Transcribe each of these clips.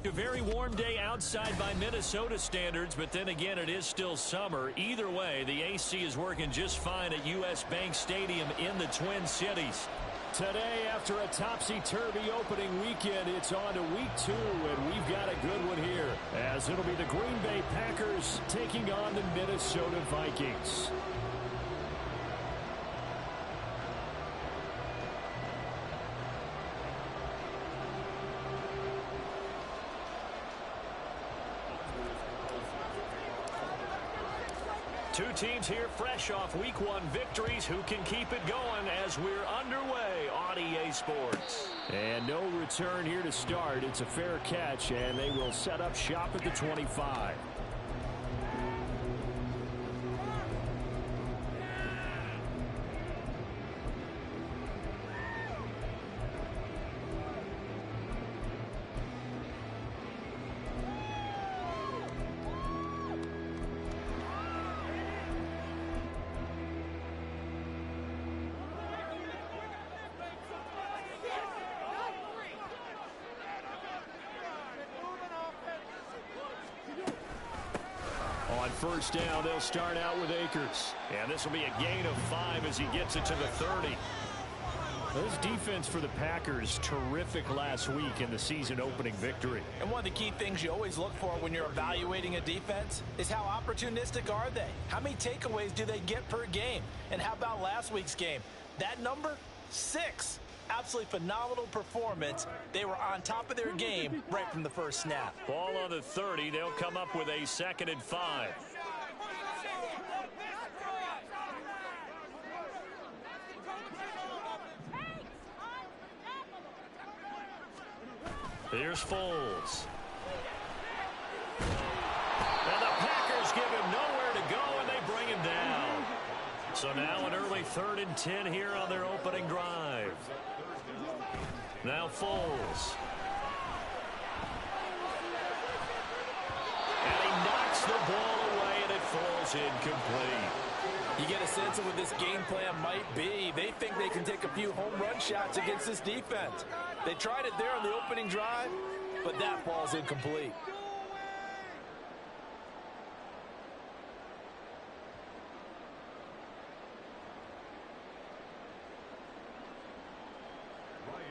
A very warm day outside by Minnesota standards, but then again, it is still summer. Either way, the AC is working just fine at U.S. Bank Stadium in the Twin Cities. Today, after a topsy-turvy opening weekend, it's on to week 2, and we've got a good one here, as it'll be the Green Bay Packers taking on the Minnesota Vikings. Two teams here fresh off Week 1 victories. Who can keep it going as we're underway on EA Sports? And no return here to start. It's a fair catch, and they will set up shop at the 25. On first down, they'll start out with Akers. And this will be a gain of 5 as he gets it to the 30. This defense for the Packers, terrific last week in the season-opening victory. And one of the key things you always look for when you're evaluating a defense is how opportunistic are they? How many takeaways do they get per game? And how about last week's game? That number? 6. Absolutely phenomenal performance. They were on top of their game right from the first snap. Ball on the 30. They'll come up with a 2nd and 5. Here's Foles. And the Packers give him nowhere to go, and they bring him down. So now an early 3rd and 10 here on their opening drive. Now Foles. And he knocks the ball away, and it falls incomplete. You get a sense of what this game plan might be. They think they can take a few home run shots against this defense. They tried it there on the opening drive, but that falls incomplete.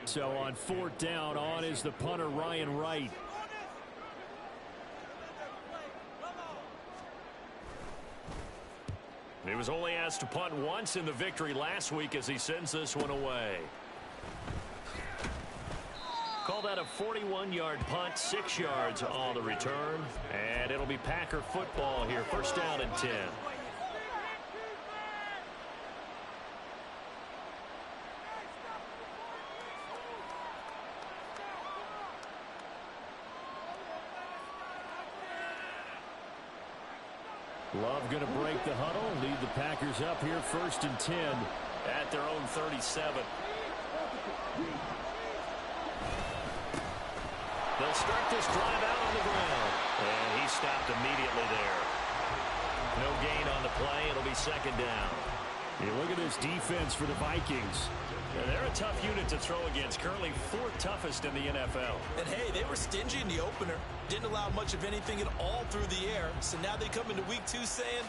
So on 4th down, on is the punter, Ryan Wright. He was only asked to punt once in the victory last week as he sends this one away. Call that a 41-yard punt, 6 yards on the return. And it'll be Packer football here, 1st down and 10. Love going to break the huddle, lead the Packers up here 1st and 10. At their own 37. They'll start this drive out on the ground. And he stopped immediately there. No gain on the play. It'll be 2nd down. You look at this defense for the Vikings. Yeah, they're a tough unit to throw against. Currently 4th toughest in the NFL. And hey, they were stingy in the opener. Didn't allow much of anything at all through the air. So now they come into week 2 saying,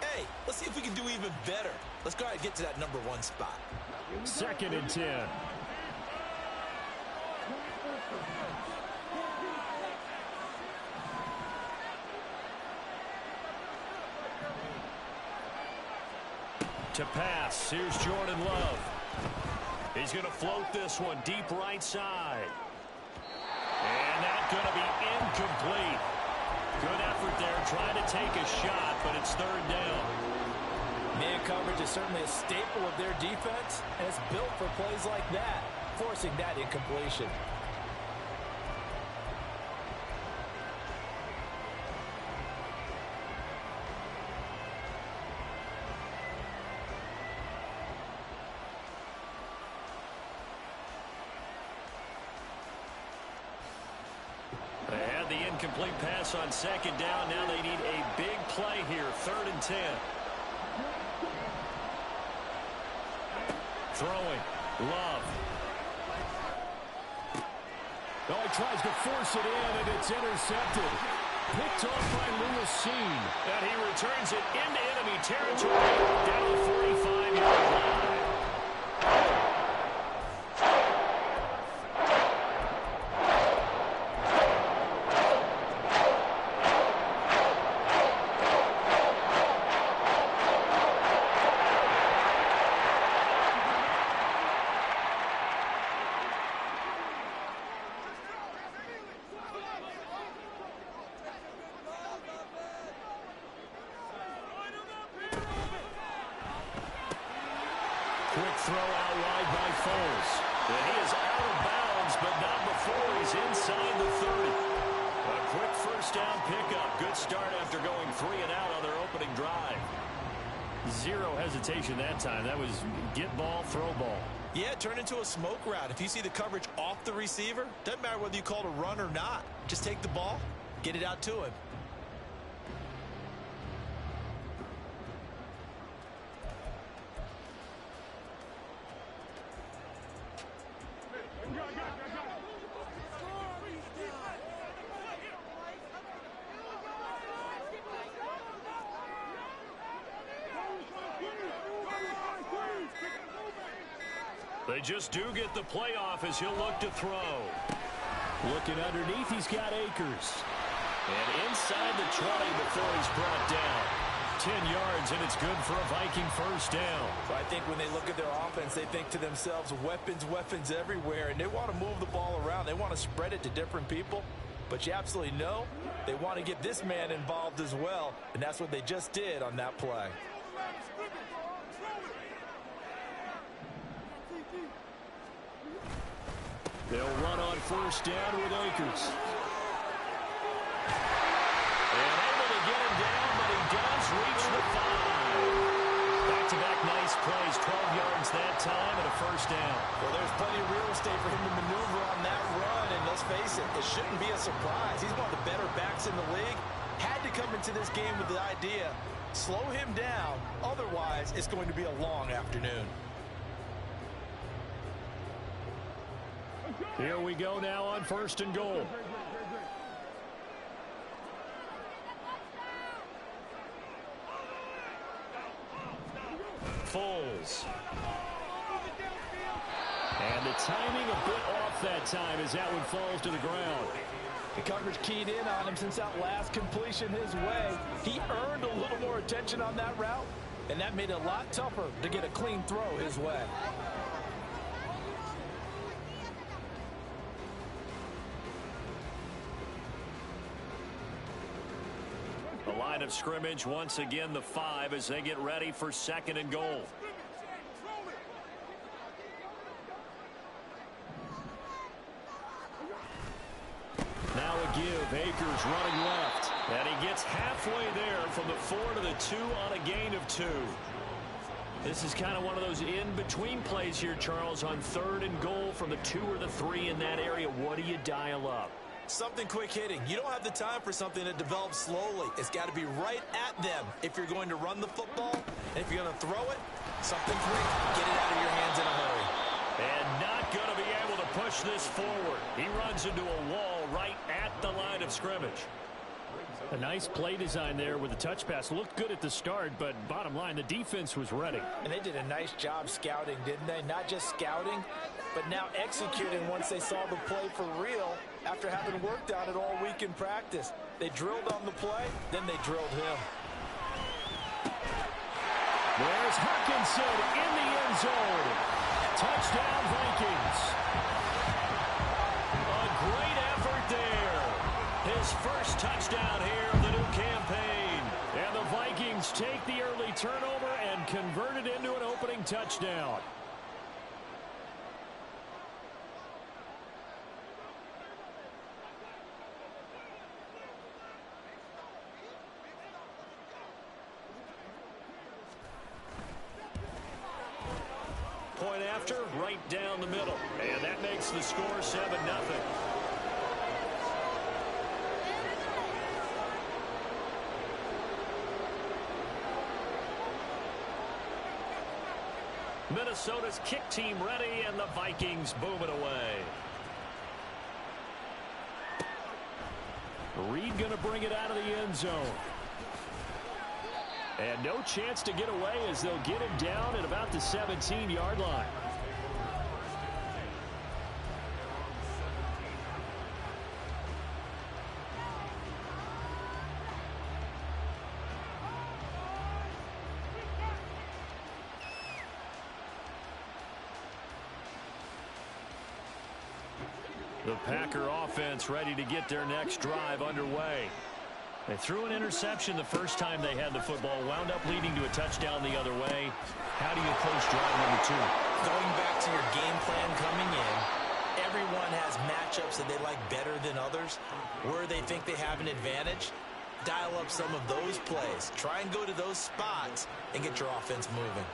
hey, let's see if we can do even better. Let's go ahead and get to that number 1 spot. 2nd and 10. To pass, here's Jordan Love. He's going to float this one deep right side. And that's going to be incomplete. Good effort there, trying to take a shot, but it's 3rd down. Man coverage is certainly a staple of their defense, and it's built for plays like that, forcing that incompletion. They had the incomplete pass on 2nd down. Now they need a big play here, 3rd and 10. Throwing. Love. Oh, he tries to force it in, and it's intercepted. Picked off by Lewis Seen. And he returns it into enemy territory down the 45-yard line. Quick throw out wide by Foles. And he is out of bounds, but not before he's inside the 30. A quick first down pickup. Good start after going 3 and out on their opening drive. Zero hesitation that time. That was get ball, throw ball. Yeah, it turned into a smoke route. If you see the coverage off the receiver, doesn't matter whether you call it a run or not. Just take the ball, get it out to him. They just do get the playoff as he'll look to throw. Looking underneath, he's got Akers. And inside the 20 before he's brought down. 10 yards, and it's good for a Viking first down. So I think when they look at their offense, they think to themselves, weapons, weapons everywhere, and they want to move the ball around. They want to spread it to different people. But you absolutely know they want to get this man involved as well, and that's what they just did on that play. They'll run on first down with Akers. And able to get him down, but he does reach the 5. Back-to-back nice plays, 12 yards that time and a first down. Well, there's plenty of real estate for him to maneuver on that run, and let's face it, it shouldn't be a surprise. He's one of the better backs in the league. Had to come into this game with the idea, slow him down, otherwise it's going to be a long afternoon. Here we go now on first and goal. Foles. And the timing a bit off that time as that one falls to the ground. The coverage keyed in on him since that last completion his way. He earned a little more attention on that route, and that made it a lot tougher to get a clean throw his way. The line of scrimmage once again the 5 as they get ready for second and goal. Now a give. Akers running left. And he gets halfway there from the 4 to the 2 on a gain of 2. This is kind of one of those in-between plays here, Charles, on third and goal from the 2 or the 3 in that area. What do you dial up? Something quick hitting. You don't have the time for something that develops slowly. It's got to be right at them if you're going to run the football. And if you're going to throw it, something quick, get it out of your hands in a hurry. And not going to be able to push this forward. He runs into a wall right at the line of scrimmage. A nice play design there with the touch pass. Looked good at the start, but bottom line, the defense was ready. And they did a nice job scouting, didn't they? Not just scouting, but now executing once they saw the play for real after having worked on it all week in practice. They drilled on the play, then they drilled him. There's Hawkinson in the end zone. Touchdown, Vikings. A great effort there. His first touchdown here of the new campaign. And the Vikings take the early turnover and convert it into an opening touchdown. Point after, right down the middle. And that makes the score 7-0. Minnesota's kick team ready, and the Vikings boom it away. Reed going to bring it out of the end zone. And no chance to get away as they'll get him down at about the 17-yard line. The Packer offense ready to get their next drive underway. They threw an interception the first time they had the football, wound up leading to a touchdown the other way. How do you approach drive number 2? Going back to your game plan coming in, everyone has matchups that they like better than others. Where they think they have an advantage, dial up some of those plays. Try and go to those spots and get your offense moving.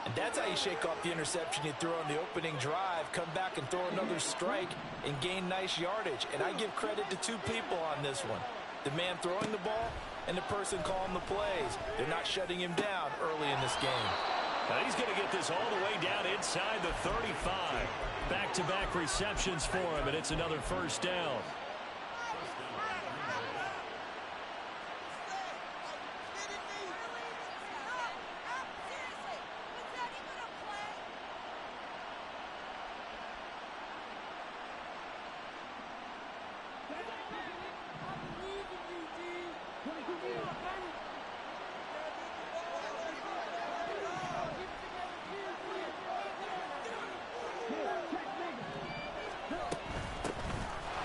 And that's how you shake off the interception you threw on the opening drive, come back and throw another strike and gain nice yardage. And I give credit to two people on this one. The man throwing the ball and the person calling the plays. They're not shutting him down early in this game. Now he's going to get this all the way down inside the 35. Back-to-back receptions for him, and it's another first down.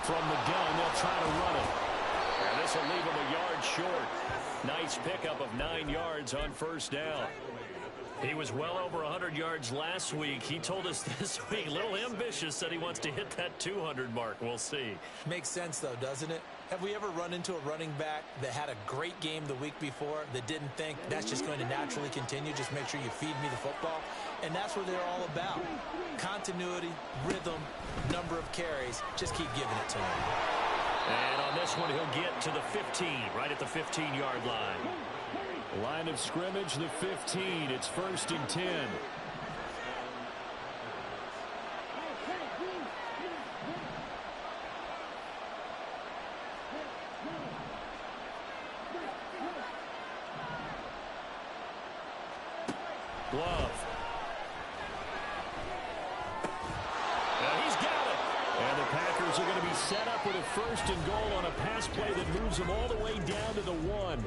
From the gun, they'll try to run it. And this will leave him a yard short. Nice pickup of 9 yards on first down. He was well over 100 yards last week. He told us this week, a little ambitious, that he wants to hit that 200 mark. We'll see. Makes sense, though, doesn't it? Have we ever run into a running back that had a great game the week before that didn't think that's just going to naturally continue? Just make sure you feed me the football. And that's what they're all about. Continuity, rhythm, number of carries. Just keep giving it to him. And on this one, he'll get to the 15, right at the 15-yard line. Line of scrimmage, the 15. It's 1st and 10. Glove. And he's got it. And the Packers are going to be set up with a 1st and goal on a pass play that moves them all the way down to the 1.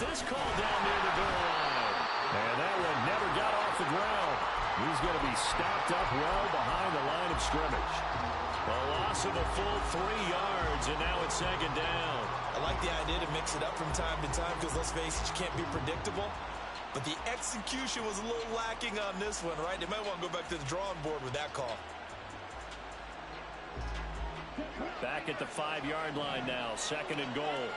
This call down near the goal line. And that one never got off the ground. He's going to be stopped up well behind the line of scrimmage. A loss of a full 3 yards, and now it's 2nd down. I like the idea to mix it up from time to time because, let's face it, you can't be predictable. But the execution was a little lacking on this one, right? They might want to go back to the drawing board with that call. Back at the 5-yard line now, 2nd and goal.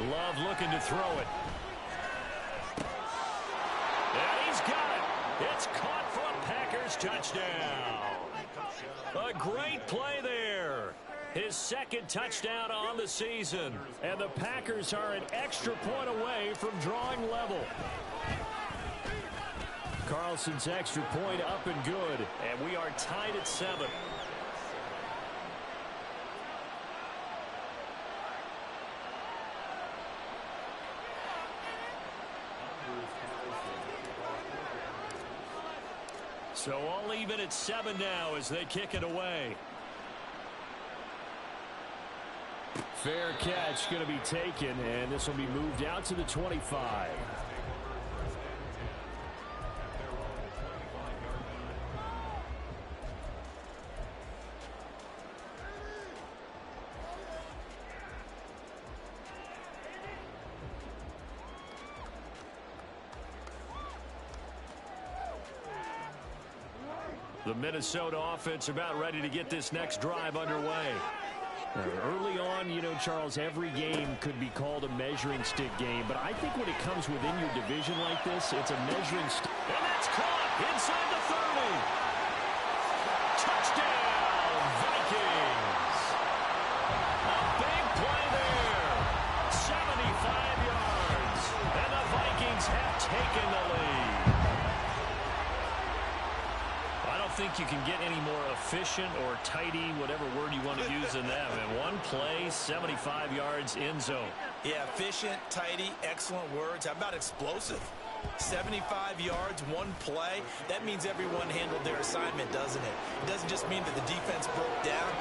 Love looking to throw it. And he's got it. It's caught for a Packers touchdown. A great play there. His 2nd touchdown on the season. And the Packers are an extra point away from drawing level. Carlson's extra point up and good. And we are tied at 7. So all even at 7 now as they kick it away. Fair catch going to be taken, and this will be moved out to the 25. The Minnesota offense about ready to get this next drive underway. Early on, you know, Charles, every game could be called a measuring stick game, but I think when it comes within your division like this, it's a measuring stick. And that's caught inside the 30. Touchdown, Vikings. A big play there. 75 yards. And the Vikings have taken the lead. I don't think you can get any more efficient or tidy, whatever word you want to use in that. And one play, 75 yards, end zone. Yeah, efficient, tidy, excellent words. How about explosive? 75 yards, one play. That means everyone handled their assignment, doesn't it? It doesn't just mean that the defense broke down.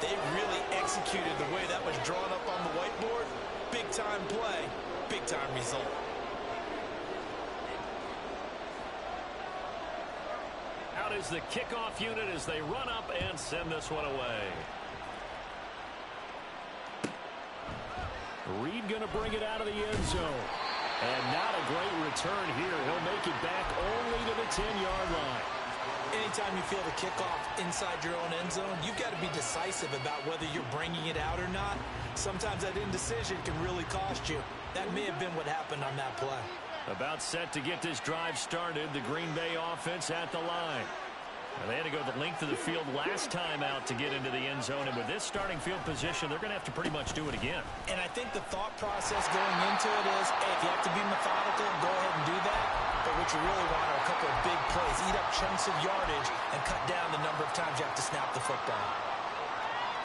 They really executed the way that was drawn up on the whiteboard. Big-time play, big-time result. Out is the kickoff unit as they run up and send this one away. Reed going to bring it out of the end zone. And not a great return here. He'll make it back only to the 10-yard line. Anytime you feel the kickoff inside your own end zone, you've got to be decisive about whether you're bringing it out or not. Sometimes that indecision can really cost you. That may have been what happened on that play. About set to get this drive started, the Green Bay offense at the line. They had to go the length of the field last time out to get into the end zone, and with this starting field position, they're going to have to pretty much do it again. And I think the thought process going into it is, hey, if you have to be methodical, go ahead and do that. But what you really want are a couple of big plays, eat up chunks of yardage, and cut down the number of times you have to snap the football.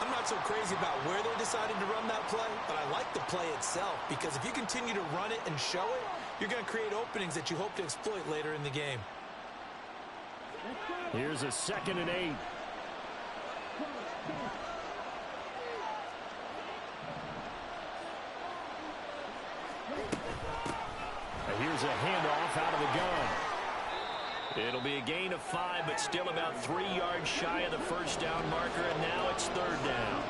I'm not so crazy about where they decided to run that play, but I like the play itself, because if you continue to run it and show it, you're going to create openings that you hope to exploit later in the game. Here's a 2nd and 8. Here's a handoff out of the gun. It'll be a gain of 5, but still about 3 yards shy of the first down marker, and now it's 3rd down.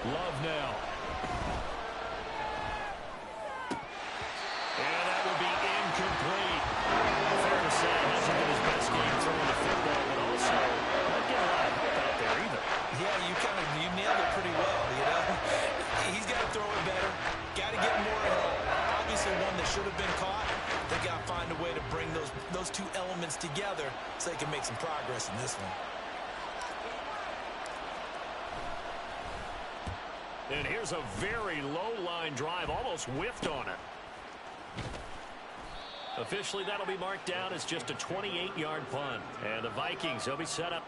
Love now. And that will be incomplete. Fair to say, it hasn't been his best game throwing the football, but also not getting a lot of help out there either. Yeah, you nailed it pretty well, you know. He's got to throw it better. Got to get more help. Obviously one that should have been caught. They got to find a way to bring those two elements together so they can make some progress in this one. And here's a very low-line drive, almost whiffed on it. Officially, that'll be marked down as just a 28-yard punt. And the Vikings, they'll be set up.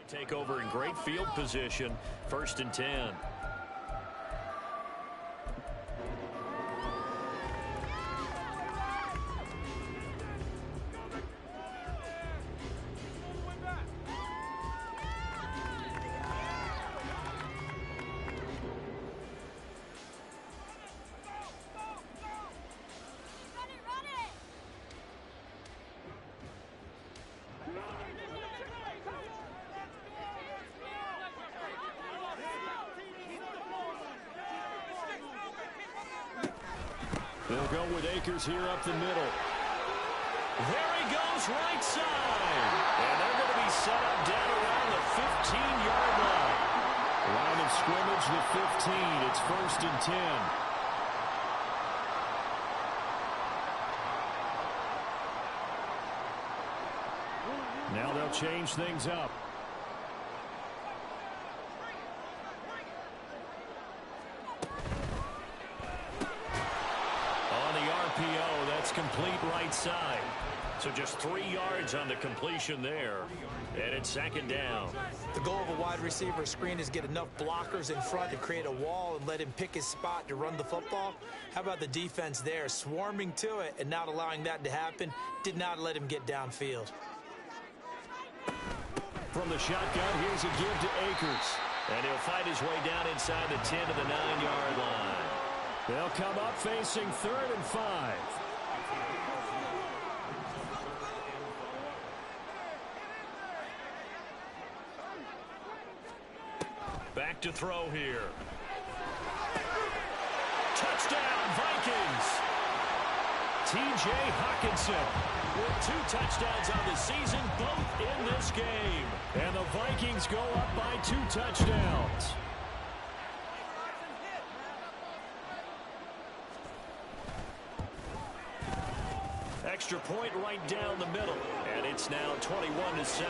Take over in great field position. 1st and 10. They'll go with Akers here up the middle. There he goes, right side. And they're going to be set up down around the 15-yard line. Line of scrimmage, the 15. It's 1st and 10. Now they'll change things up. On the RPO, that's complete right side. So just 3 yards on the completion there. And it's second down. The goal of a wide receiver screen is get enough blockers in front to create a wall and let him pick his spot to run the football. How about the defense there, swarming to it and not allowing that to happen? Did not let him get downfield. From the shotgun, here's a give to Akers. And he'll fight his way down inside the 10 to the 9-yard line. They'll come up facing 3rd and 5. Back to throw here. Touchdown, Vikings! T.J. Hockenson with 2 touchdowns on the season, both in this game. And the Vikings go up by 2 touchdowns. Extra point right down the middle. And it's now 21-7.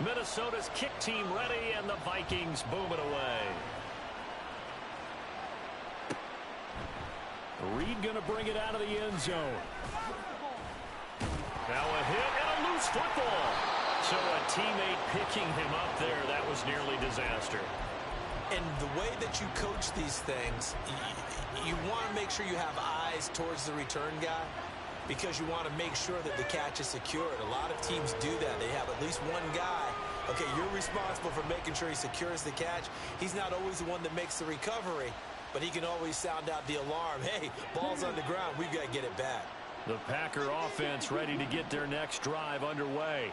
Minnesota's kick team ready, and the Vikings boom it away. Reed going to bring it out of the end zone. Now a hit and a loose football. So a teammate picking him up there, that was nearly disaster. And the way that you coach these things, you want to make sure you have eyes towards the return guy, because you want to make sure that the catch is secured. A lot of teams do that. They have at least one guy. Okay, you're responsible for making sure he secures the catch. He's not always the one that makes the recovery, but he can always sound out the alarm. Hey, ball's on the ground. We've got to get it back. The Packer offense ready to get their next drive underway.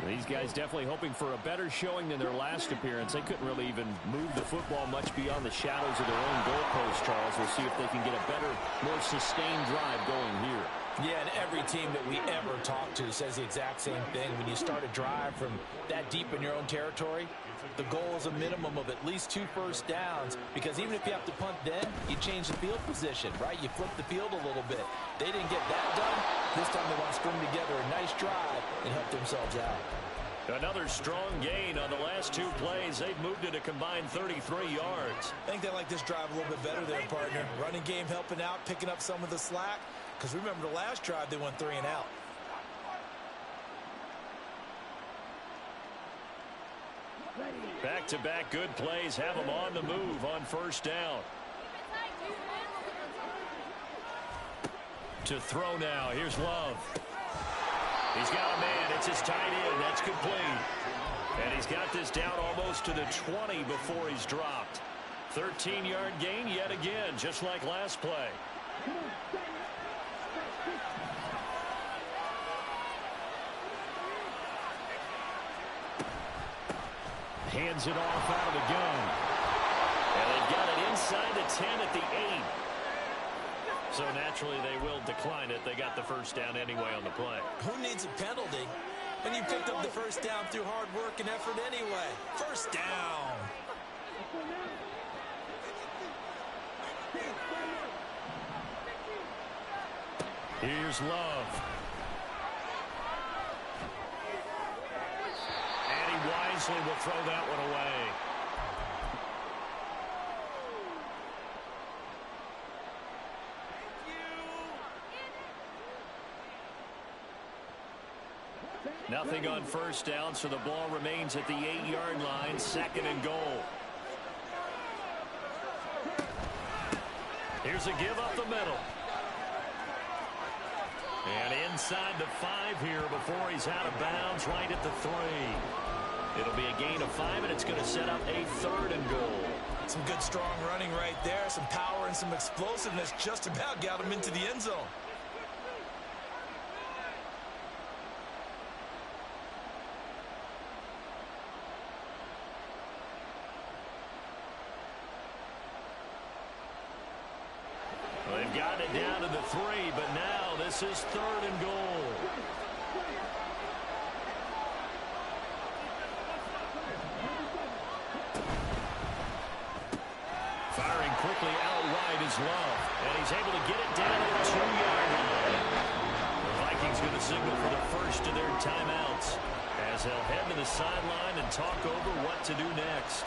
These guys definitely hoping for a better showing than their last appearance. They couldn't really even move the football much beyond the shadows of their own goalpost, Charles. We'll see if they can get a better, more sustained drive going here. Yeah, and every team that we ever talk to says the exact same thing. When you start a drive from that deep in your own territory, the goal is a minimum of at least 2 first downs, because even if you have to punt then, you change the field position, right? You flip the field a little bit. They didn't get that done. This time they want to string together a nice drive and help themselves out. Another strong gain on the last 2 plays. They've moved it a combined 33 yards. I think they like this drive a little bit better there, partner. Running game helping out, picking up some of the slack. Because remember, the last drive, they went 3 and out. Back-to-back good plays have them on the move on first down. To throw now. Here's Love. He's got a man. It's his tight end. That's complete. And he's got this down almost to the 20 before he's dropped. 13-yard gain yet again, just like last play. Hands it off out of the gun. And they've got it inside the 10 at the 8. So naturally they will decline it. They got the first down anyway on the play. Who needs a penalty when you picked up the first down through hard work and effort anyway? First down. Here's Love. And he wisely will throw that one away. Nothing on first down, so the ball remains at the 8-yard line, 2nd and goal. Here's a give up the middle. And inside the 5 here before he's out of bounds, right at the 3. It'll be a gain of 5, and it's going to set up a 3rd and goal. Some good strong running right there, some power and some explosiveness, just about got him into the end zone. They've got it down to the 3, but now this is 3rd and goal. Firing quickly out wide is Love, and he's able to get it down to the 2-yard line. The Vikings going to signal for the first of their timeouts. as they'll head to the sideline and talk over what to do next.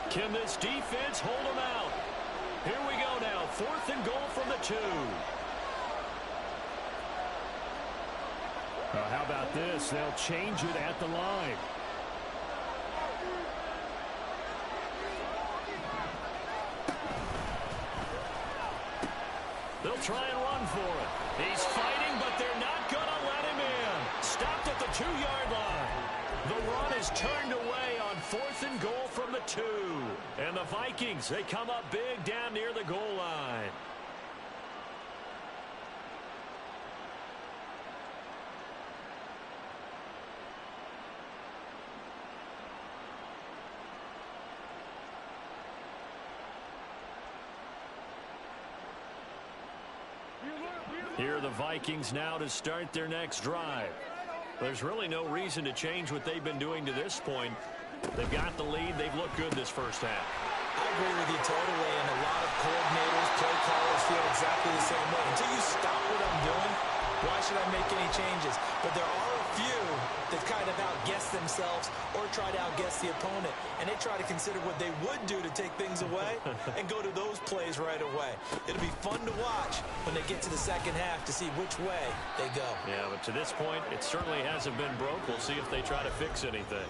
Can this defense hold them out? Here we go now. 4th and goal from the 2. How about this? They'll change it at the line. They'll try and run for it. He's fighting, but they're not going to let him in. Stopped at the 2-yard line. The run is turned away on 4th and goal from the 2. And the Vikings, they come up big down near the goal line. Here are the Vikings now to start their next drive. There's really no reason to change what they've been doing to this point. They've got the lead. They've looked good this first half. I agree with you totally, and a lot of coordinators, play callers feel exactly the same way. Until you stop what I'm doing, why should I make any changes? But there are a few that kind of outguess themselves or try to outguess the opponent, and they try to consider what they would do to take things away and go to those plays right away. It'll be fun to watch when they get to the second half to see which way they go. Yeah, but to this point, it certainly hasn't been broke. We'll see if they try to fix anything.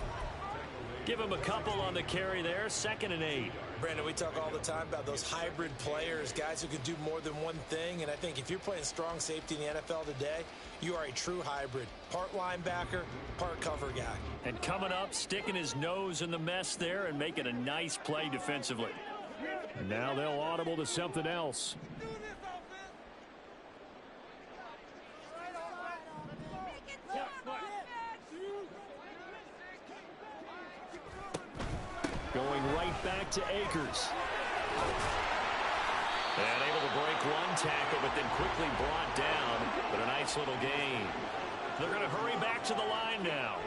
Give him a couple on the carry there. 2nd and 8. Brandon, we talk all the time about those hybrid players, guys who can do more than one thing. And I think if you're playing strong safety in the NFL today, you are a true hybrid. Part linebacker, part cover guy. And coming up, sticking his nose in the mess there and making a nice play defensively. And now they'll audible to something else. Going right back to Akers. And able to break one tackle, but then quickly brought down. But a nice little gain. They're going to hurry back to the line now.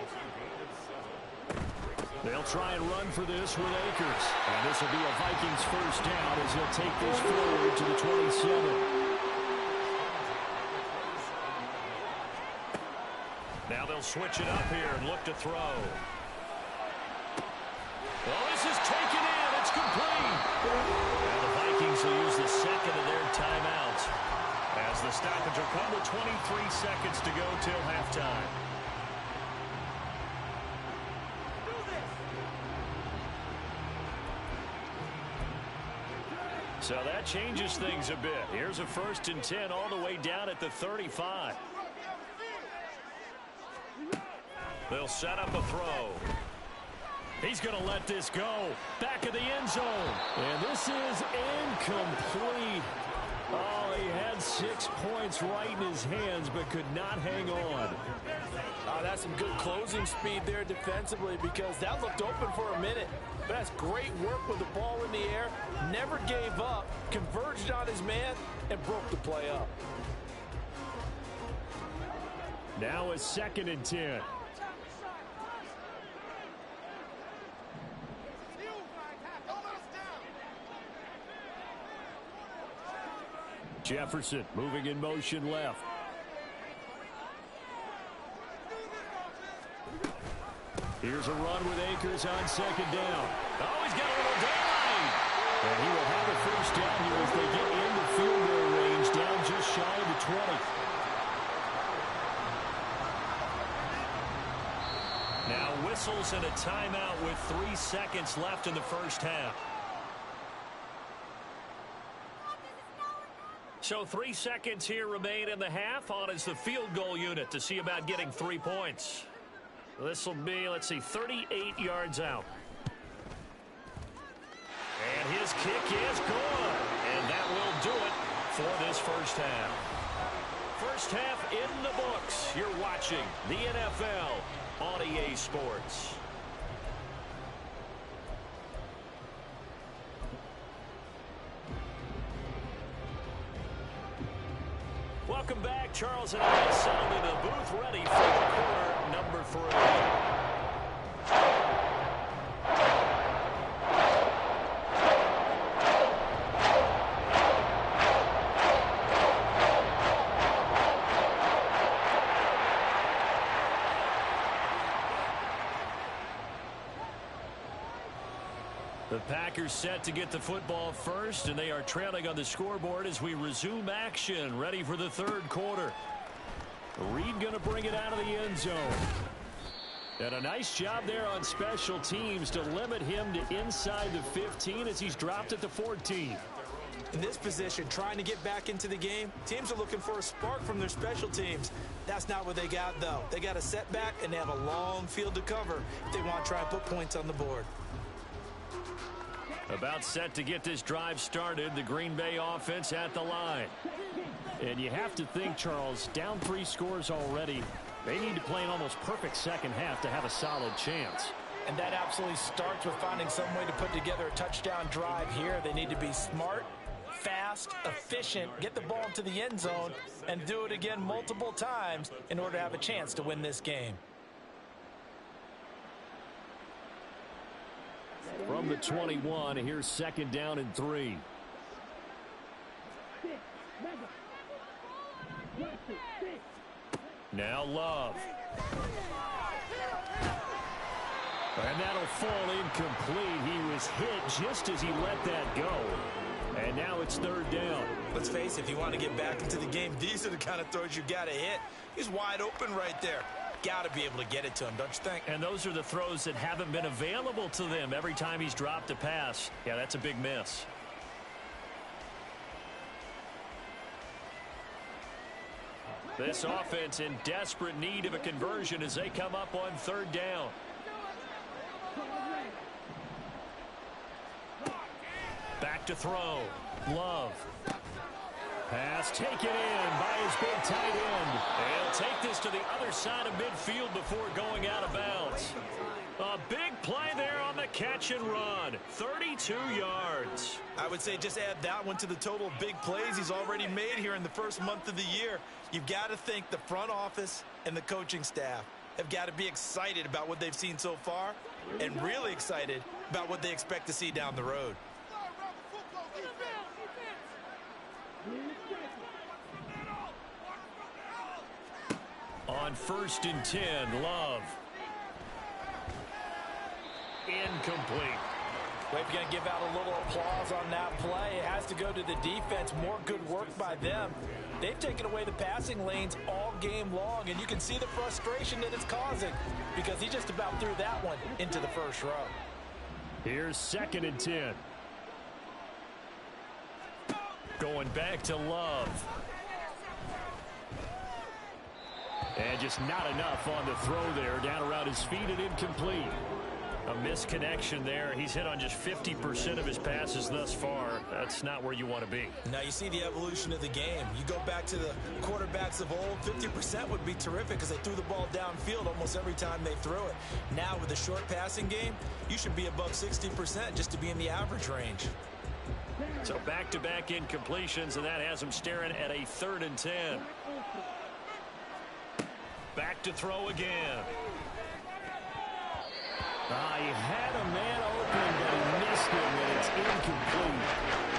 They'll try and run for this with Akers. And this will be a Vikings first down as he'll take this forward to the 27. Now they'll switch it up here and look to throw. Oh, this is taken in. It's complete. Now the Vikings will use the second of their timeouts as the stoppage will come with 23 seconds to go till halftime. So that changes things a bit. Here's a 1st and 10 all the way down at the 35. They'll set up a throw. He's going to let this go. Back of the end zone. And this is incomplete. Oh, he had 6 points right in his hands, but could not hang on. Oh, that's some good closing speed there defensively because that looked open for a minute. But that's great work with the ball in the air. Never gave up, converged on his man, and broke the play up. Now a 2nd and 10. Jefferson moving in motion left. Here's a run with Akers on 2nd down. Oh, he's got a little daylight. And he will have a first down here as they get into field goal range down just shy of the 20. Now whistles and a timeout with 3 seconds left in the first half. So 3 seconds here remain in the half. On is the field goal unit to see about getting 3 points. This will be, let's see, 38 yards out. And his kick is good. And that will do it for this first half. First half in the books. You're watching the NFL on EA Sports. Welcome back. Charles and I settled in the booth ready for quarter number 3. The Packers set to get the football first, and they are trailing on the scoreboard as we resume action, ready for the third quarter. Reed going to bring it out of the end zone. And a nice job there on special teams to limit him to inside the 15 as he's dropped at the 14. In this position, trying to get back into the game, teams are looking for a spark from their special teams. That's not what they got, though. They got a setback, and they have a long field to cover if they want to try and put points on the board. About set to get this drive started, the Green Bay offense at the line. And you have to think, Charles, down 3 scores already. They need to play an almost perfect second half to have a solid chance. And that absolutely starts with finding some way to put together a touchdown drive here. They need to be smart, fast, efficient, get the ball into the end zone, and do it again multiple times in order to have a chance to win this game. From the 21, here's second down and 3. Now Love. And that'll fall incomplete. He was hit just as he let that go. And now it's third down. Let's face it, if you want to get back into the game, these are the kind of throws you got to hit. He's wide open right there. Got to be able to get it to him, don't you think? And those are the throws that haven't been available to them every time he's dropped a pass. Yeah, that's a big miss. This offense in desperate need of a conversion as they come up on third down. Back to throw. Love. Pass taken in by his big tight end. And he'll take this to the other side of midfield before going out of bounds. A big play there on the catch and run. 32 yards. I would say just add that one to the total of big plays he's already made here in the first month of the year. You've got to think the front office and the coaching staff have got to be excited about what they've seen so far and really excited about what they expect to see down the road. On 1st and 10, Love. Incomplete. Well, if you're going to give out a little applause on that play, it has to go to the defense. More good work by them. They've taken away the passing lanes all game long, and you can see the frustration that it's causing because he just about threw that one into the first row. Here's 2nd and 10. Going back to Love. And just not enough on the throw there. Down around his feet and incomplete. A misconnection there. He's hit on just 50% of his passes thus far. That's not where you want to be. Now you see the evolution of the game. You go back to the quarterbacks of old, 50% would be terrific because they threw the ball downfield almost every time they threw it. Now with the short passing game, you should be above 60% just to be in the average range. So back-to-back incompletions, and that has him staring at a 3rd and 10. Back to throw again. He had a man open, but he missed him, and it's incomplete.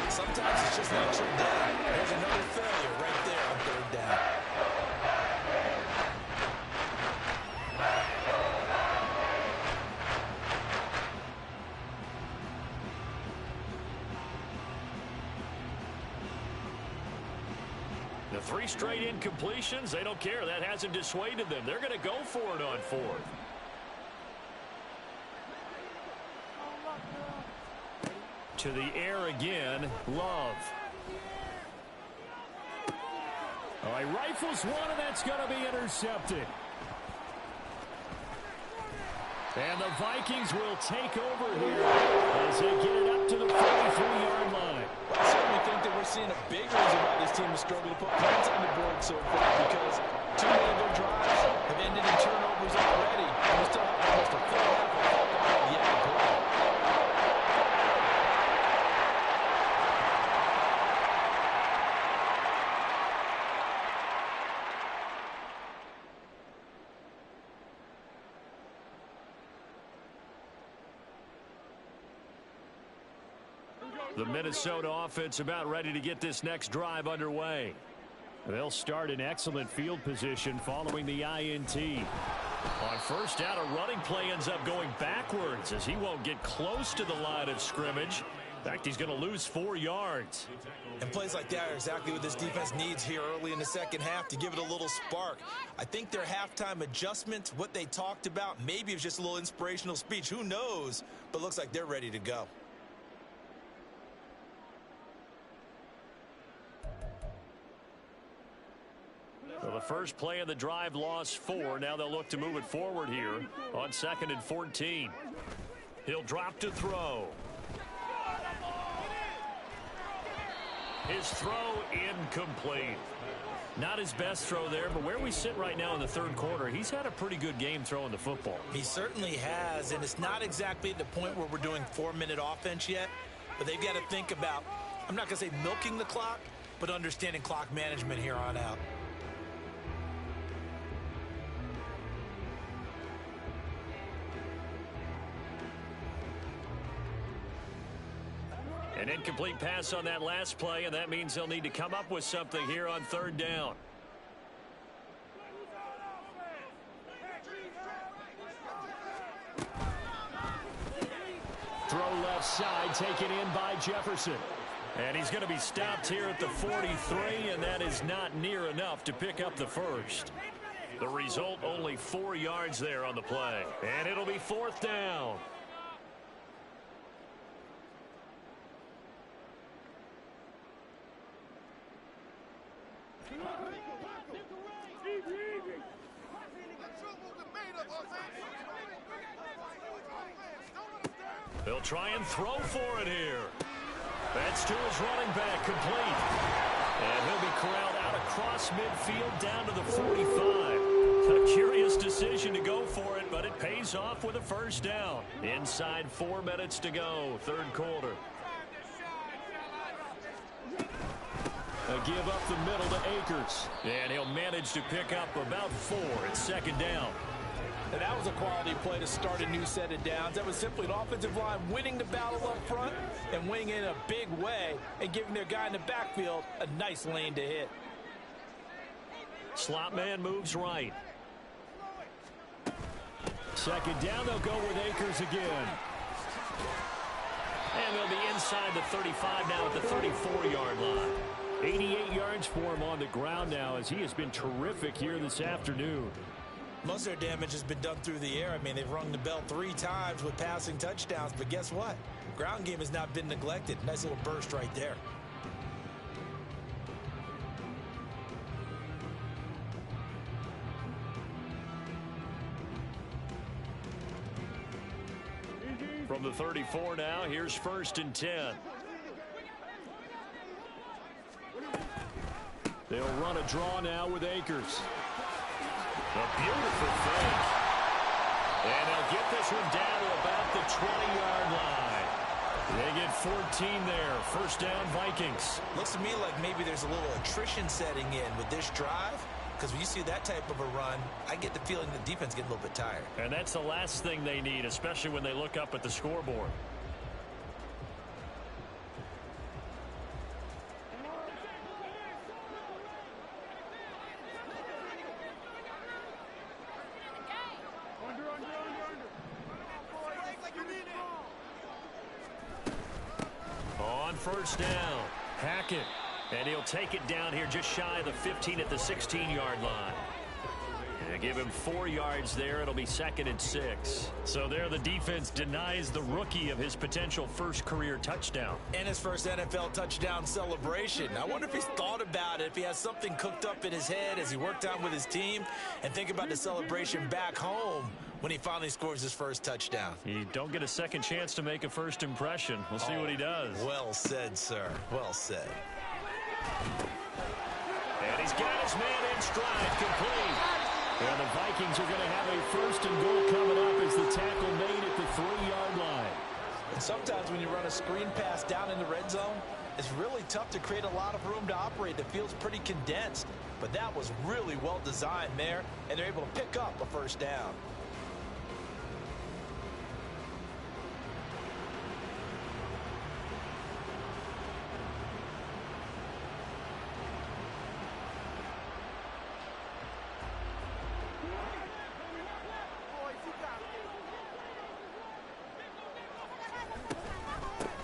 Sometimes it's just not your day. There's another failure right there on 3rd down. The 3 straight incompletions, they don't care. That hasn't dissuaded them. They're going to go for it on 4th. To the air again, Love. He rifles one, and that's going to be intercepted. And the Vikings will take over here as they get it up to the 43-yard line. I certainly think that we're seeing a big reason why this team is struggling to put points on the board luck so far because too many of their drives have ended in turnovers already. And we still have almost a full half of football yet to play. The Minnesota offense about ready to get this next drive underway. They'll start in excellent field position following the INT. On first down, a running play ends up going backwards as he won't get close to the line of scrimmage. In fact, he's going to lose 4 yards. And plays like that are exactly what this defense needs here early in the second half to give it a little spark. I think their halftime adjustments, what they talked about, maybe it was just a little inspirational speech. Who knows? But looks like they're ready to go. Well, the first play of the drive lost 4. Now they'll look to move it forward here on 2nd and 14. He'll drop to throw. His throw incomplete. Not his best throw there, but where we sit right now in the third quarter, he's had a pretty good game throwing the football. He certainly has, and it's not exactly at the point where we're doing 4-minute offense yet, but they've got to think about, I'm not going to say milking the clock, but understanding clock management here on out. An incomplete pass on that last play, and that means they'll need to come up with something here on 3rd down. Throw left side, taken in by Jefferson. And he's going to be stopped here at the 43, and that is not near enough to pick up the first. The result, only 4 yards there on the play. And it'll be 4th down. They'll try and throw for it here. That's to his running back, complete. And he'll be corralled out across midfield down to the 45. A curious decision to go for it, but it pays off with a first down. Inside 4 minutes to go, third quarter. A give up the middle to Akers. And he'll manage to pick up about 4 at 2nd down. And that was a quality play to start a new set of downs. That was simply an offensive line winning the battle up front and winning in a big way and giving their guy in the backfield a nice lane to hit. Slot man moves right. 2nd down, they'll go with Akers again. And they'll be inside the 35 now at the 34-yard line. 88 yards for him on the ground now as he has been terrific here this afternoon. Most of their damage has been done through the air. I mean, they've rung the bell 3 times with passing touchdowns, but guess what? Ground game has not been neglected. Nice little burst right there. From the 34 now, here's 1st and 10. They'll run a draw now with Akers. A beautiful fake. And they'll get this one down to about the 20-yard line. They get 14 there. First down, Vikings. Looks to me like maybe there's a little attrition setting in with this drive. Because when you see that type of a run, I get the feeling the defense getting a little bit tired. And that's the last thing they need, especially when they look up at the scoreboard. On first down, Hackett. And he'll take it down here just shy of the 15 at the 16-yard line. And give him 4 yards there. It'll be 2nd and 6. So there the defense denies the rookie of his potential first career touchdown. And his first NFL touchdown celebration. I wonder if he's thought about it, if he has something cooked up in his head as he worked out with his team, and think about the celebration back home when he finally scores his first touchdown. You don't get a second chance to make a first impression. We'll see what he does. Well said, sir. Well said. And he's got his man in stride, complete. And the Vikings are going to have a first and goal coming up as the tackle made at the 3-yard line. And sometimes when you run a screen pass down in the red zone, it's really tough to create a lot of room to operate. The field's pretty condensed. But that was really well designed there, and they're able to pick up a first down.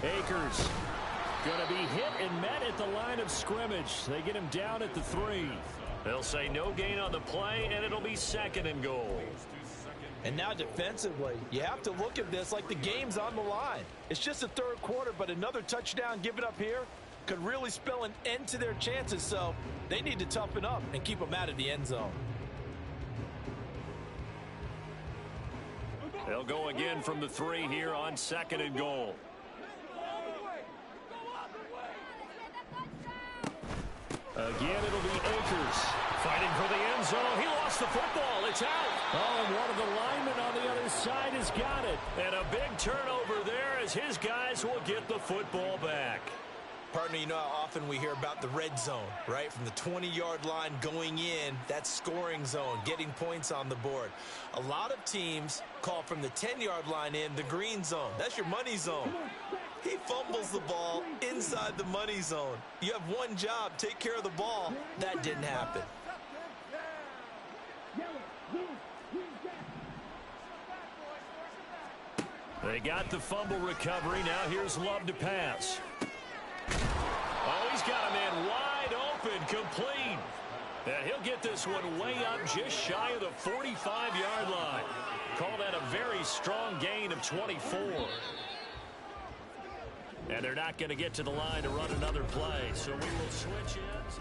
Akers going to be hit and met at the line of scrimmage. They get him down at the 3. They'll say no gain on the play, and it'll be second and goal. And now defensively, you have to look at this like the game's on the line. It's just the third quarter, but another touchdown given up here could really spell an end to their chances. So they need to toughen up and keep them out of the end zone. They'll go again from the 3 here on second and goal. Again, it'll be Akers. Fighting for the end zone. He lost the football. It's out. Oh, and one of the linemen on the other side has got it. And a big turnover there as his guys will get the football back. Partner, you know how often we hear about the red zone, right? From the 20-yard line going in, that scoring zone, getting points on the board. A lot of teams call from the 10-yard line in the green zone. That's your money zone. He fumbles the ball inside the money zone. You have one job, take care of the ball. That didn't happen. They got the fumble recovery. Now here's Love to pass. Oh, he's got a man wide open, complete. And he'll get this one way up just shy of the 45-yard line. Call that a very strong gain of 24. And they're not going to get to the line to run another play, so we will switch ends.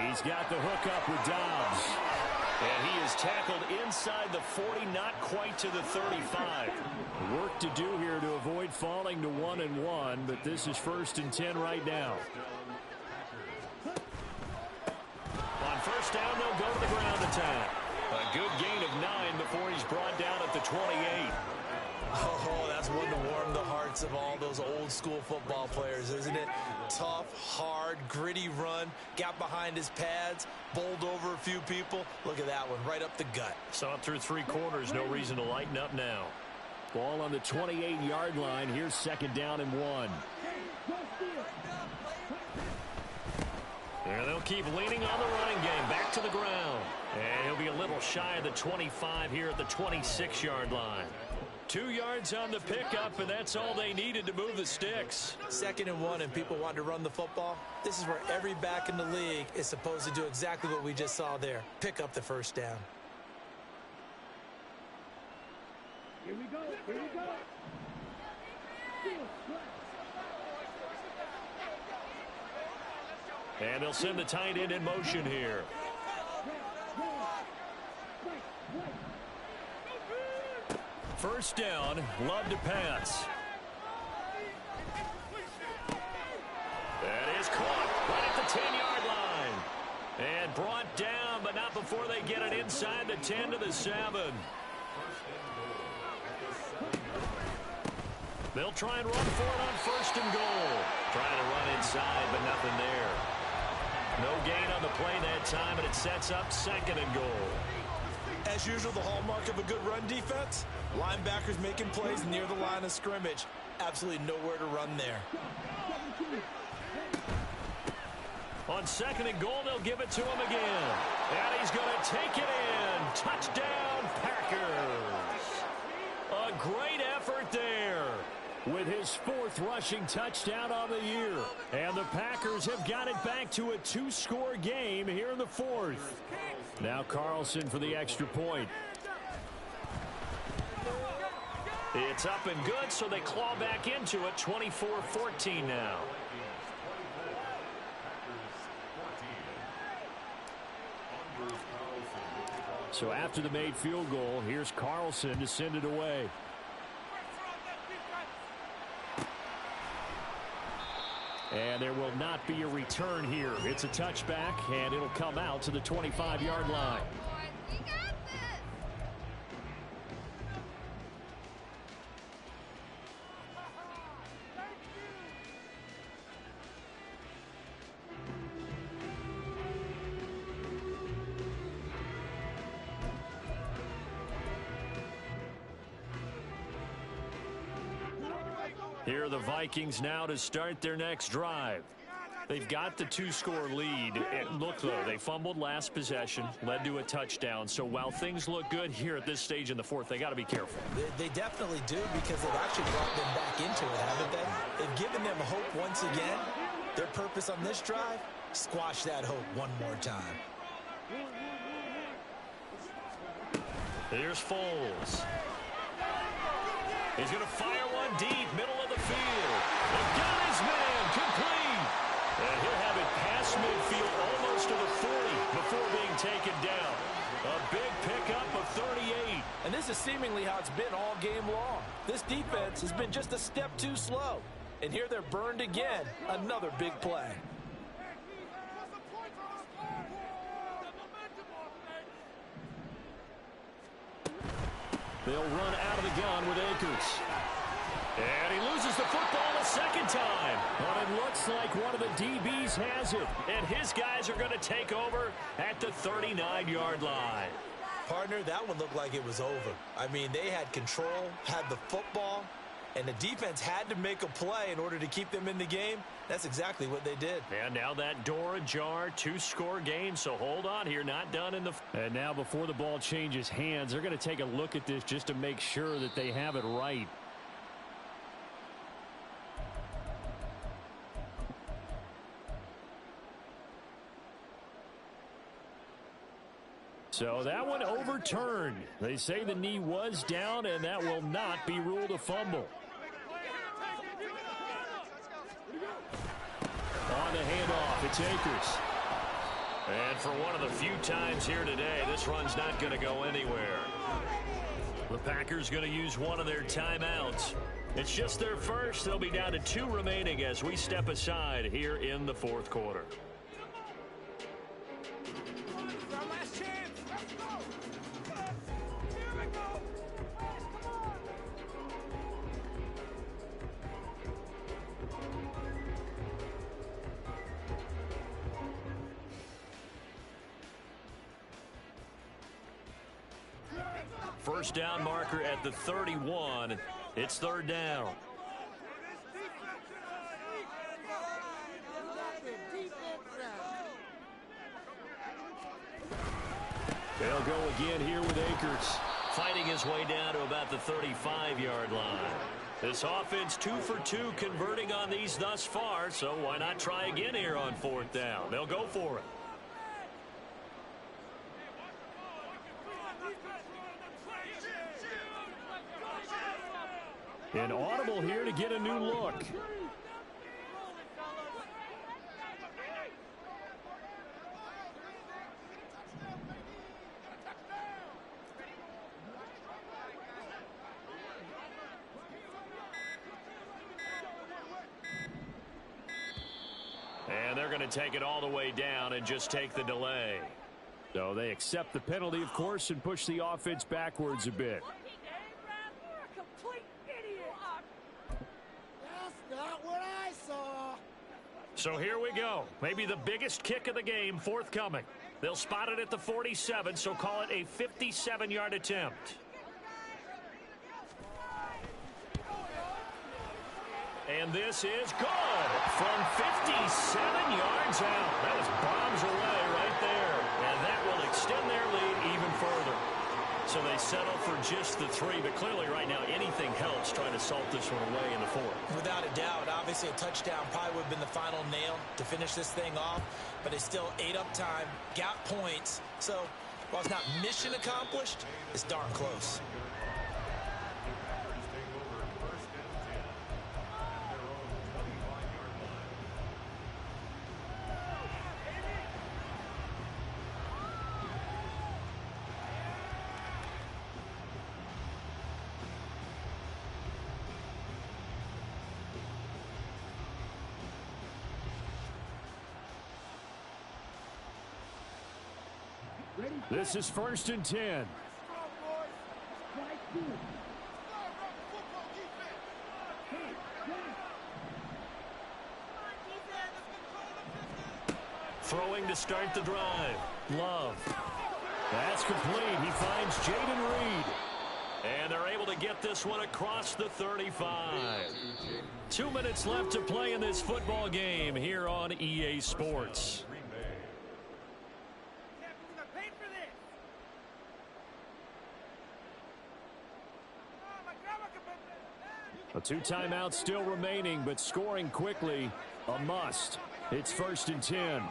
He's got the hook up with Dobbs. And he is tackled inside the 40, not quite to the 35. Work to do here to avoid falling to 1-1, but this is 1st and 10 right now. On first down, they'll go to the ground attack. A good gain of 9 before he's brought down at the 28. Oh, that's one to warm the hearts of all those old school football players, isn't it? Tough, hard, gritty run, got behind his pads, bowled over a few people. Look at that one, right up the gut. Saw it through 3 quarters, no reason to lighten up now. Ball on the 28-yard line. Here's 2nd down and 1. And they'll keep leaning on the running game. Back to the ground. And he'll be a little shy of the 25 here at the 26-yard line. 2 yards on the pickup, and that's all they needed to move the sticks. 2nd and 1, and people want to run the football. This is where every back in the league is supposed to do exactly what we just saw there. Pick up the first down. Here we go. Here we go. And they'll send the tight end in motion here. First down, Love to pass. That is caught right at the 10-yard line. And brought down, but not before they get it inside the 10 to the 7. They'll try and run for it on 1st and goal. Trying to run inside, but nothing there. No gain on the play that time, and it sets up 2nd and goal. As usual, the hallmark of a good run defense, linebackers making plays near the line of scrimmage. Absolutely nowhere to run there. On 2nd and goal, they'll give it to him again. And he's going to take it in. Touchdown, Packers. A great effort there with his 4th rushing touchdown on the year. And the Packers have got it back to a 2-score game here in the 4th. Now Carlson for the extra point. It's up and good, so they claw back into it. 24-14 now. So after the made field goal, here's Carlson to send it away. And there will not be a return here. It's a touchback, and it'll come out to the 25-yard line. Here are the Vikings now to start their next drive. They've got the two-score lead. And look, though, they fumbled last possession, led to a touchdown. So while things look good here at this stage in the fourth, they got to be careful. They definitely do, because they've actually brought them back into it, haven't they? They've given them hope once again. Their purpose on this drive, squash that hope one more time. Here's Foles. He's going to fire one deep, middle of the field. They've got his man, complete. And he'll have it past midfield, almost to the 40 before being taken down. A big pickup of 38. And this is seemingly how it's been all game long. This defense has been just a step too slow. And here they're burned again. Another big play. They'll run out of the gun with Akers. And he loses the football a second time. But it looks like one of the DBs has it. And his guys are going to take over at the 39-yard line. Partner, that one looked like it was over. I mean, they had control, had the football, and the defense had to make a play in order to keep them in the game. That's exactly what they did. And now that door ajar, two-score game, so hold on here, not done in the... And now before the ball changes hands, they're going to take a look at this just to make sure that they have it right. So that one overturned. They say the knee was down, and that will not be ruled a fumble. On the handoff, it's Akers. And for one of the few times here today, this run's not going to go anywhere. The Packers going to use one of their timeouts. It's just their first. They'll be down to 2 remaining as we step aside here in the fourth quarter. First down marker at the 31. It's third down. They'll go again here with Akers. Fighting his way down to about the 35-yard line. This offense 2 for 2 converting on these thus far, so why not try again here on fourth down? They'll go for it. An audible here to get a new look. And they're going to take it all the way down and just take the delay. So they accept the penalty, of course, and push the offense backwards a bit. So here we go. Maybe the biggest kick of the game forthcoming. They'll spot it at the 47, so call it a 57-yard attempt. And this is good from 57 yards out. That was bombs away right there. And that will extend their lead even further. So they settle for just the 3, but clearly right now anything helps trying to salt this one away in the 4th. Without a doubt, obviously a touchdown probably would have been the final nail to finish this thing off, but it's still ate up time, got points. So while it's not mission accomplished, it's darn close. This is 1st and 10. Throwing to start the drive. Love. That's complete. He finds Jaden Reed. And they're able to get this one across the 35. 2 minutes left to play in this football game here on EA Sports. A 2 timeouts still remaining, but scoring quickly, a must. It's 1st and 10.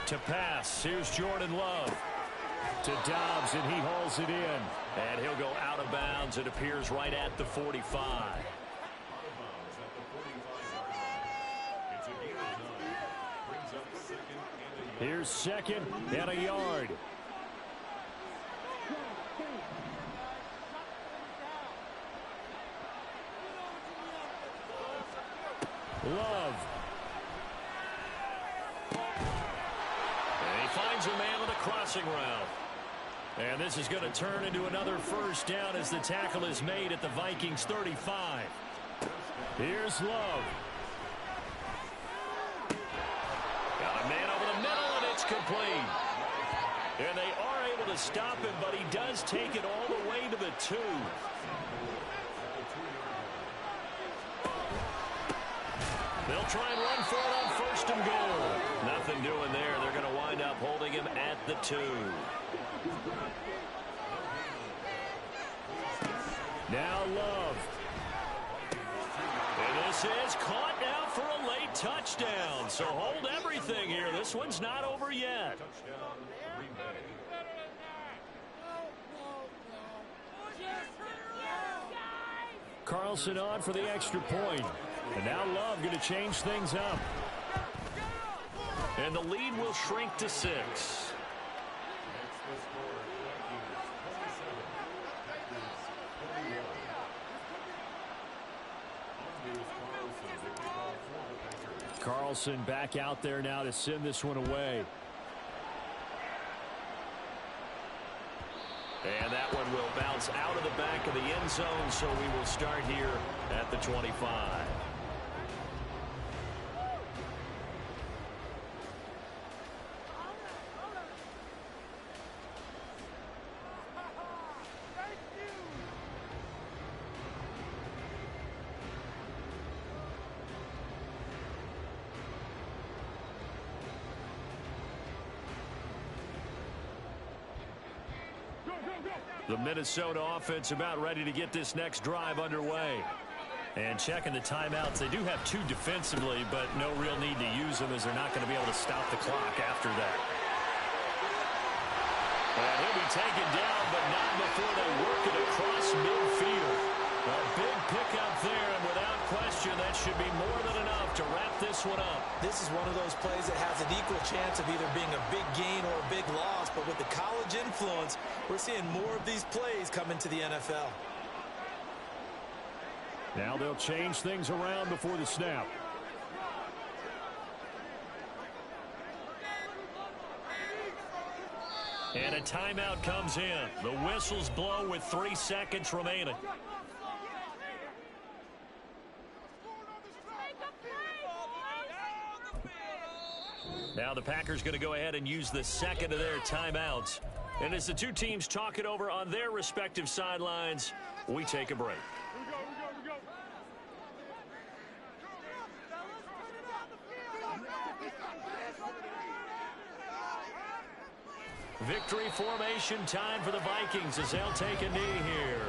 To pass, here's Jordan Love. To Dobbs, and he hauls it in. And he'll go out of bounds. It appears right at the 45. Here's 2nd and a yard. Love. And he finds a man on the crossing route. And this is going to turn into another 1st down as the tackle is made at the Vikings 35. Here's Love. Got a man over the middle, and it's complete. And they are able to stop him, but he does take it all the way to the 2. They'll try and run for it on 1st and goal. Nothing doing there. They're going to wind up holding him at the 2. Now Love. And this is caught now for a late touchdown. So hold everything here. This one's not over yet. Carlson on for the extra point. And now Love going to change things up. And the lead will shrink to 6. Carlson back out there now to send this one away. And that one will bounce out of the back of the end zone, so we will start here at the 25. The Minnesota offense about ready to get this next drive underway. And checking the timeouts, they do have 2 defensively, but no real need to use them as they're not going to be able to stop the clock after that. And he'll be taken down, but not before they work it across midfield. A big pickup there, and without question, that should be more than enough to wrap this one up. This is one of those plays that has an equal chance of either being a big gain or a big loss, but with the college influence, we're seeing more of these plays come into the NFL. Now they'll change things around before the snap. And a timeout comes in. The whistles blow with 3 seconds remaining. Now the Packers going to go ahead and use the second of their timeouts. And as the 2 teams talk it over on their respective sidelines, we take a break. Victory formation time for the Vikings as they'll take a knee here.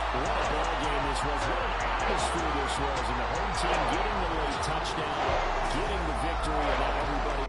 What a ball game this was. What an atmosphere this was. And the home team getting the late touchdown, getting the victory, and now everybody